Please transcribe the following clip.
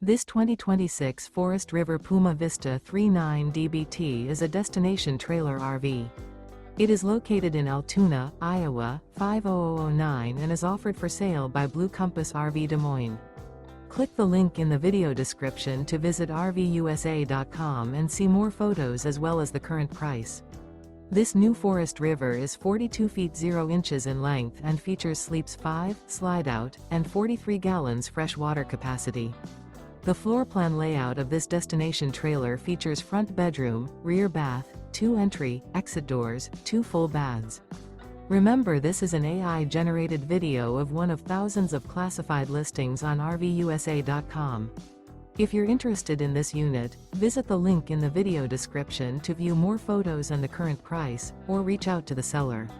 This 2026 Forest River Puma Vista 39 DBT is a destination trailer RV. It is located in Altoona, Iowa, 50009 and is offered for sale by Blue Compass RV Des Moines. Click the link in the video description to visit RVUSA.com and see more photos as well as the current price. This new Forest River is 42 feet 0 inches in length and features sleeps 5, slide-out, and 43 gallons fresh water capacity. The floor plan layout of this destination trailer features front bedroom, rear bath, 2 entry, exit doors, 2 full baths. Remember, this is an AI-generated video of one of thousands of classified listings on RVUSA.com. If you're interested in this unit, visit the link in the video description to view more photos and the current price, or reach out to the seller.